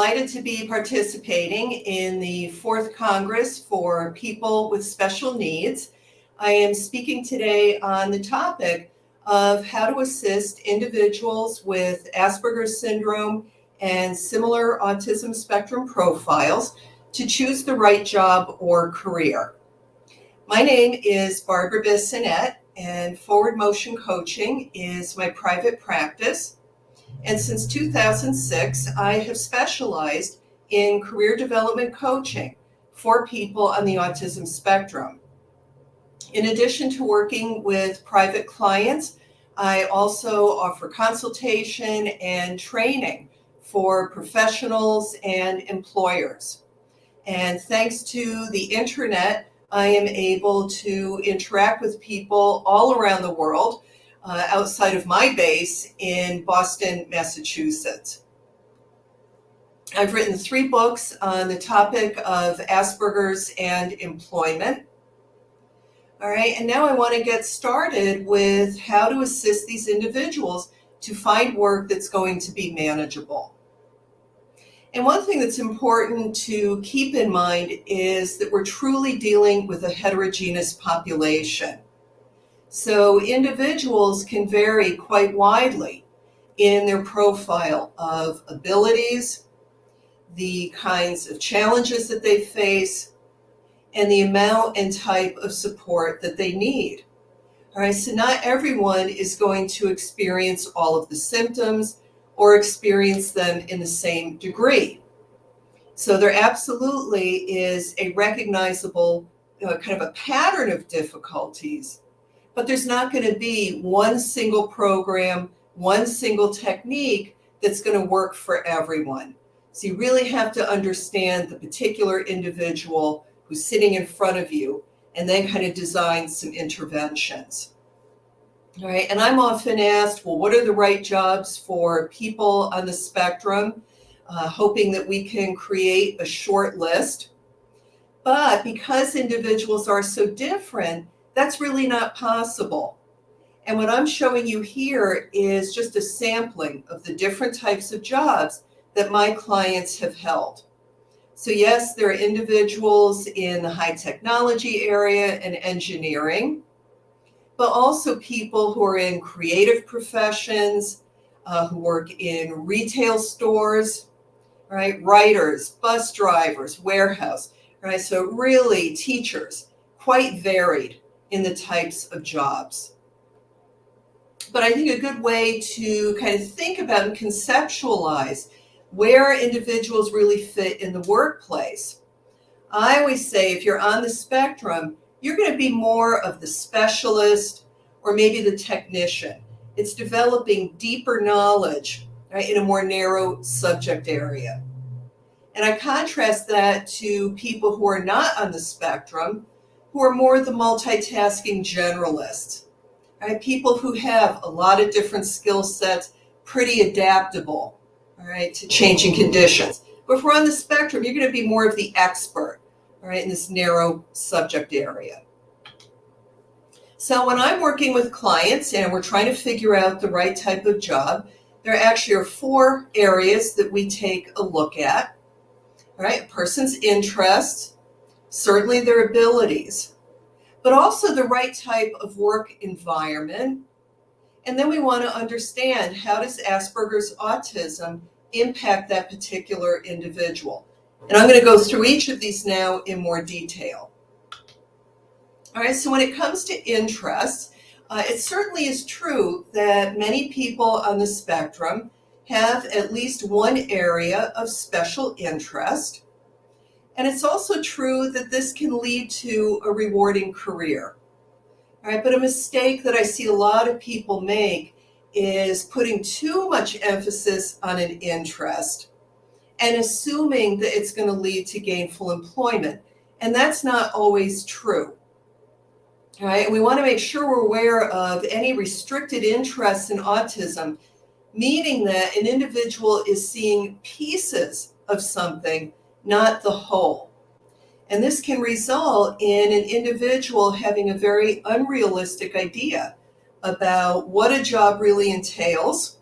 delighted to be participating in the 4th Congress for People with Special Needs. I am speaking today on the topic of how to assist individuals with Asperger's syndrome and similar autism spectrum profiles to choose the right job or career. My name is Barbara Bissonnette, and Forward Motion Coaching is my private practice. And since 2006, I have specialized in career development coaching for people on the autism spectrum. In addition to working with private clients, I also offer consultation and training for professionals and employers. And thanks to the internet, I am able to interact with people all around the world outside of my base in Boston, Massachusetts. I've written 3 books on the topic of Asperger's and employment. All right, and now I want to get started with how to assist these individuals to find work that's going to be manageable. And one thing that's important to keep in mind is that we're truly dealing with a heterogeneous population. So individuals can vary quite widely in their profile of abilities, the kinds of challenges that they face, and the amount and type of support that they need. All right, so not everyone is going to experience all of the symptoms or experience them in the same degree. So there absolutely is a recognizable kind of a pattern of difficulties, but there's not going to be one single program, one single technique that's going to work for everyone. So you really have to understand the particular individual who's sitting in front of you and then kind of design some interventions. All right, and I'm often asked, well, what are the right jobs for people on the spectrum? Hoping that we can create a short list. But because individuals are so different, that's really not possible. And what I'm showing you here is just a sampling of the different types of jobs that my clients have held. So yes, there are individuals in the high technology area and engineering, but also people who are in creative professions, who work in retail stores, right? Writers, bus drivers, warehouse, right? So really teachers, quite varied in the types of jobs. But I think a good way to kind of think about and conceptualize where individuals really fit in the workplace. I always say if you're on the spectrum, you're going to be more of the specialist or maybe the technician. It's developing deeper knowledge, right, in a more narrow subject area. And I contrast that to people who are not on the spectrum, who are more the multitasking generalists, right? People who have a lot of different skill sets, pretty adaptable, all right, to changing conditions. But if we're on the spectrum, you're going to be more of the expert, all right, in this narrow subject area. So when I'm working with clients and we're trying to figure out the right type of job, there actually are 4 areas that we take a look at. All right, a person's interests, certainly their abilities, but also the right type of work environment. And then we want to understand, how does Asperger's autism impact that particular individual? And I'm going to go through each of these now in more detail. All right, so when it comes to interests, it certainly is true that many people on the spectrum have at least one area of special interest. And it's also true that this can lead to a rewarding career. All right, but a mistake that I see a lot of people make is putting too much emphasis on an interest and assuming that it's going to lead to gainful employment. And that's not always true. All right, and we want to make sure we're aware of any restricted interests in autism, meaning that an individual is seeing pieces of something, not the whole. And this can result in an individual having a very unrealistic idea about what a job really entails,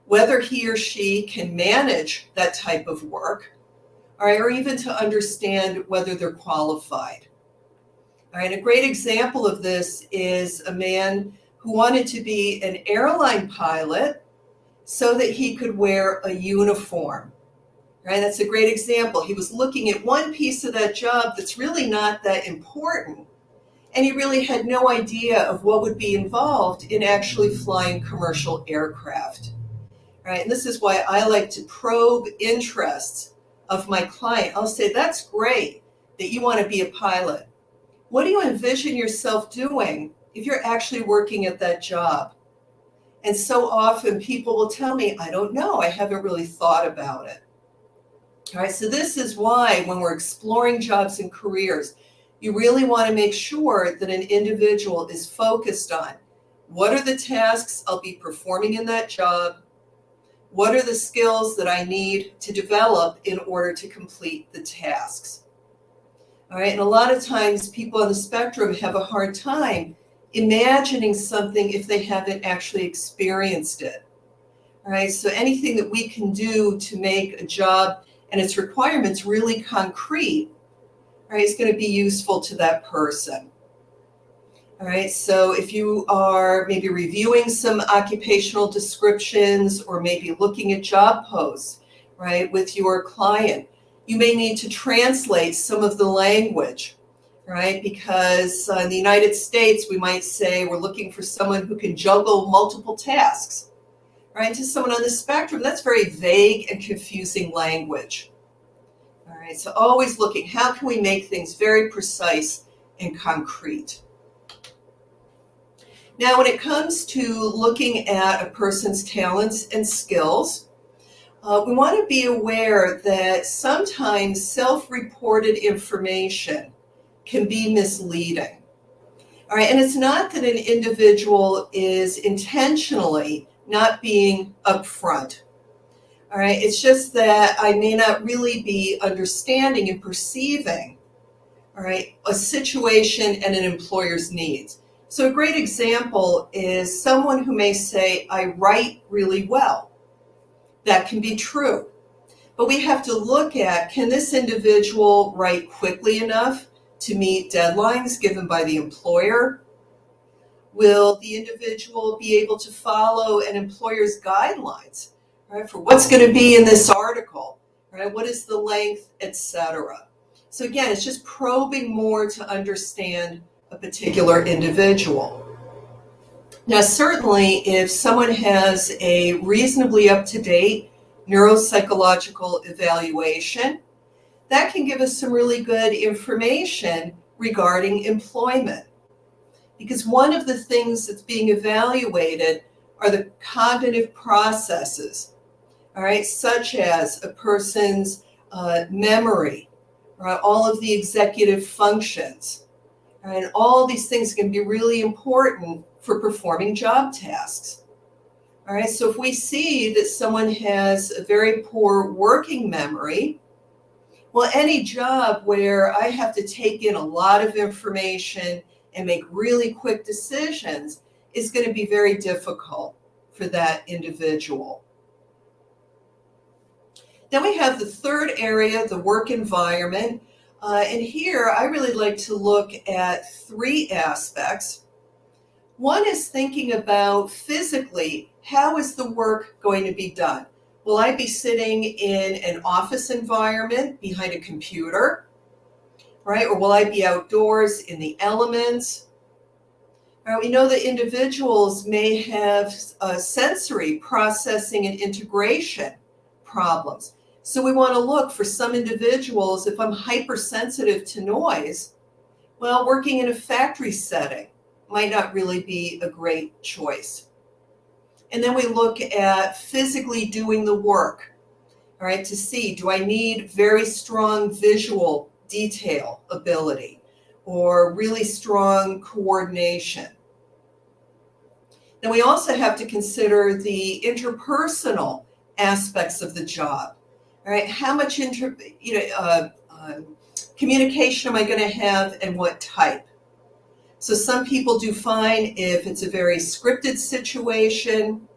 whether he or she can manage that type of work, all right, or even to understand whether they're qualified. All right, a great example of this is a man who wanted to be an airline pilot so that he could wear a uniform. Right, that's a great example. He was looking at one piece of that job that's really not that important, and he really had no idea of what would be involved in actually flying commercial aircraft. Right, and this is why I like to probe interests of my client. I'll say, that's great that you want to be a pilot. What do you envision yourself doing if you're actually working at that job? And so often people will tell me, I don't know, I haven't really thought about it. All right, so this is why when we're exploring jobs and careers, you really want to make sure that an individual is focused on what are the tasks I'll be performing in that job, what are the skills that I need to develop in order to complete the tasks. All right, and a lot of times people on the spectrum have a hard time imagining something if they haven't actually experienced it. All right, so anything that we can do to make a job and its requirements really concrete, right, is going to be useful to that person. All right, so if you are maybe reviewing some occupational descriptions or maybe looking at job posts, right, with your client, you may need to translate some of the language, right, because in the United States, we might say we're looking for someone who can juggle multiple tasks. Right, to someone on the spectrum, that's very vague and confusing language. All right, so always looking, how can we make things very precise and concrete? Now, when it comes to looking at a person's talents and skills, we want to be aware that sometimes self-reported information can be misleading. All right, and it's not that an individual is intentionally not being upfront. All right, it's just that I may not really be understanding and perceiving, all right, a situation and an employer's needs. So a great example is someone who may say, I write really well. That can be true. But we have to look at, can this individual write quickly enough to meet deadlines given by the employer? Will the individual be able to follow an employer's guidelines, right, for what's going to be in this article, right? What is the length, etc. So again, it's just probing more to understand a particular individual. Now, certainly, if someone has a reasonably up-to-date neuropsychological evaluation, that can give us some really good information regarding employment. Because one of the things that's being evaluated are the cognitive processes, all right, such as a person's memory, right, all of the executive functions, right, and all these things can be really important for performing job tasks. All right, so if we see that someone has a very poor working memory, well, any job where I have to take in a lot of information and make really quick decisions is going to be very difficult for that individual. Then we have the third area, the work environment. And here I really like to look at three aspects. One is thinking about physically, how is the work going to be done? Will I be sitting in an office environment behind a computer? Right? Or will I be outdoors in the elements? We know that individuals may have sensory processing and integration problems. So we want to look for some individuals, if I'm hypersensitive to noise, well, working in a factory setting might not really be a great choice. And then we look at physically doing the work, all right, to see, do I need very strong visual detail ability or really strong coordination? Then we also have to consider the interpersonal aspects of the job. All right, how much communication am I going to have and what type? So some people do fine if it's a very scripted situation.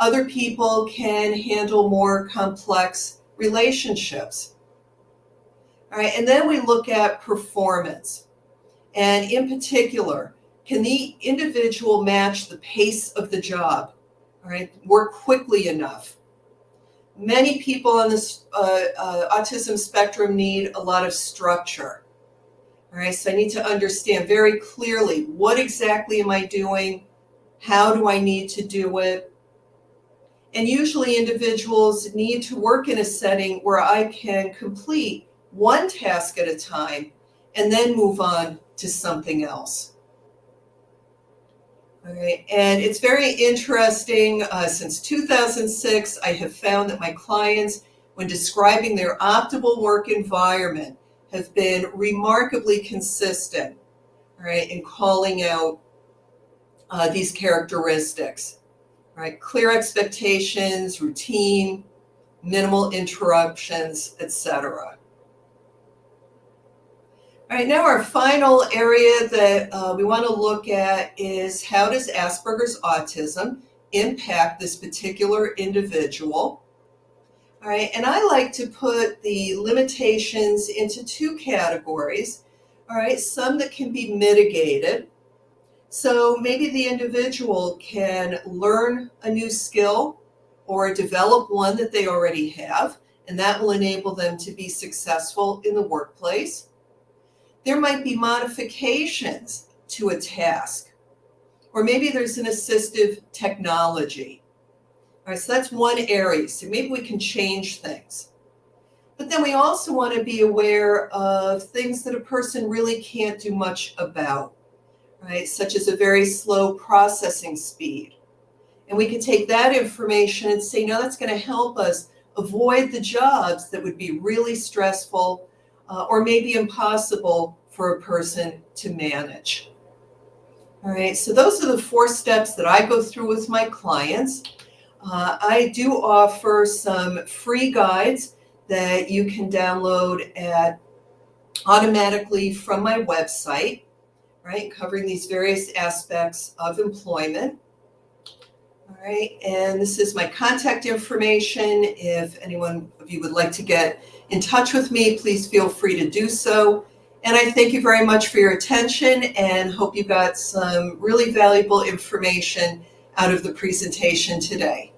Other people can handle more complex relationships. All right, and then we look at performance. And in particular, can the individual match the pace of the job? All right, work quickly enough. Many people on this autism spectrum need a lot of structure. All right, so I need to understand very clearly, what exactly am I doing? How do I need to do it? And usually individuals need to work in a setting where I can complete one task at a time and then move on to something else. All right, and it's very interesting. Since 2006, I have found that my clients, when describing their optimal work environment, have been remarkably consistent, all right, in calling out these characteristics. All right, clear expectations, routine, minimal interruptions, etc. All right, now our final area that we want to look at is, how does Asperger's autism impact this particular individual? All right, and I like to put the limitations into two categories. All right, some that can be mitigated. So maybe the individual can learn a new skill or develop one that they already have, and that will enable them to be successful in the workplace. There might be modifications to a task, or maybe there's an assistive technology. All right, so that's one area. So maybe we can change things. But then we also want to be aware of things that a person really can't do much about, right? Such as a very slow processing speed. And we can take that information and say, no, that's going to help us avoid the jobs that would be really stressful or maybe impossible for a person to manage. All right, so those are the 4 steps that I go through with my clients. I do offer some free guides that you can download automatically from my website, right, covering these various aspects of employment. All right, and this is my contact information. If anyone of you would like to get in touch with me, please feel free to do so. And I thank you very much for your attention and hope you got some really valuable information out of the presentation today.